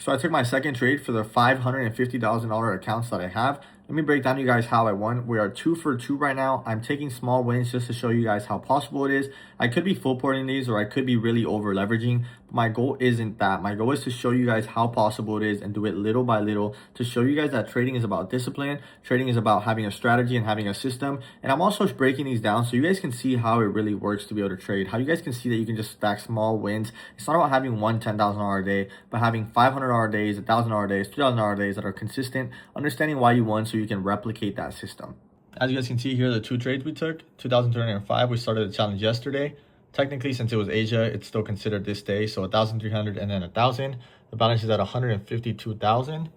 So I took my second trade for the $550,000 accounts that I have. Let me break down to you guys how I won. We are 2 for 2 right now. I'm taking small wins just to show you guys how possible it is. I could be full porting these or I could be really over leveraging. But my goal isn't that. My goal is to show you guys how possible it is and do it little by little to show you guys that trading is about discipline. Trading is about having a strategy and having a system. And I'm also breaking these down so you guys can see how it really works to be able to trade. How you guys can see that you can just stack small wins. It's not about having one $10,000 a day, but having $500 days, $1,000 days, $2,000 days that are consistent, understanding why you won so you can replicate that system. As you guys can see here, the two trades we took, 2,305, we started the challenge yesterday. Technically, since it was Asia, it's still considered this day. So 1,300 and then 1,000. The balance is at 152,000.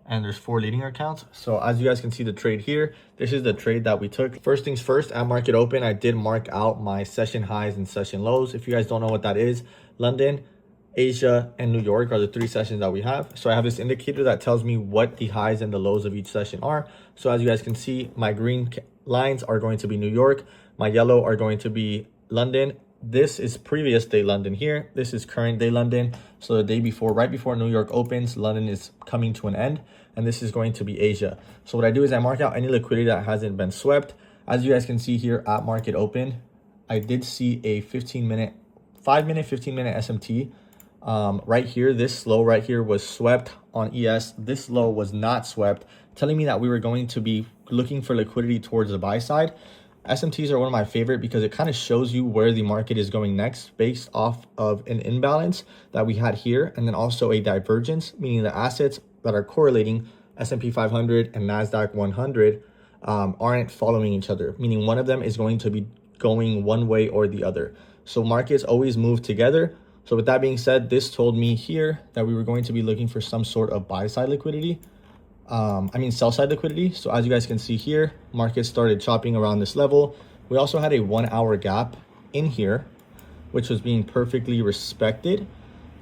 And there's 4 leading accounts. So as you guys can see the trade here, this is the trade that we took. First things first, at market open, I did mark out my session highs and session lows. If you guys don't know what that is, London, Asia, and New York are the 3 sessions that we have. So I have this indicator that tells me what the highs and the lows of each session are. So as you guys can see, my green lines are going to be New York. My yellow are going to be London. This is previous day London here. This is current day London. So the day before, right before New York opens, London is coming to an end. And this is going to be Asia. So what I do is I mark out any liquidity that hasn't been swept. As you guys can see here at market open, I did see a 15-minute SMT. Right here, this low right here was swept on ES. This low was not swept, telling me that we were going to be looking for liquidity towards the buy side. SMTs are one of my favorite because it kind of shows you where the market is going next based off of an imbalance that we had here, and then also a divergence, meaning the assets that are correlating, S&P 500 and NASDAQ 100, aren't following each other, meaning one of them is going to be going one way or the other. So markets always move together. So with that being said, this told me here that we were going to be looking for some sort of buy side liquidity. Sell side liquidity. So as you guys can see here, market started chopping around this level. We also had a 1 hour gap in here, which was being perfectly respected.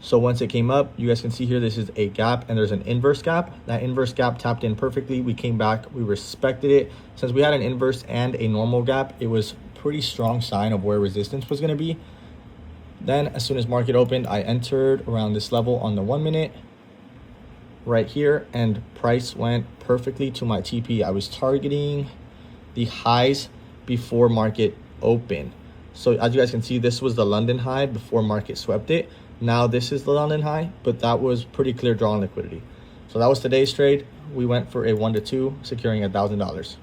So once it came up, you guys can see here, this is a gap and there's an inverse gap. That inverse gap tapped in perfectly. We came back, we respected it. Since we had an inverse and a normal gap, it was pretty strong sign of where resistance was going to be. Then as soon as market opened, I entered around this level on the 1 minute right here, and price went perfectly to my TP. I was targeting the highs before market open. So as you guys can see, this was the London high before market swept it. Now this is the London high, but that was pretty clear draw on liquidity. So that was today's trade. We went for a 1 to 2, securing $1,000.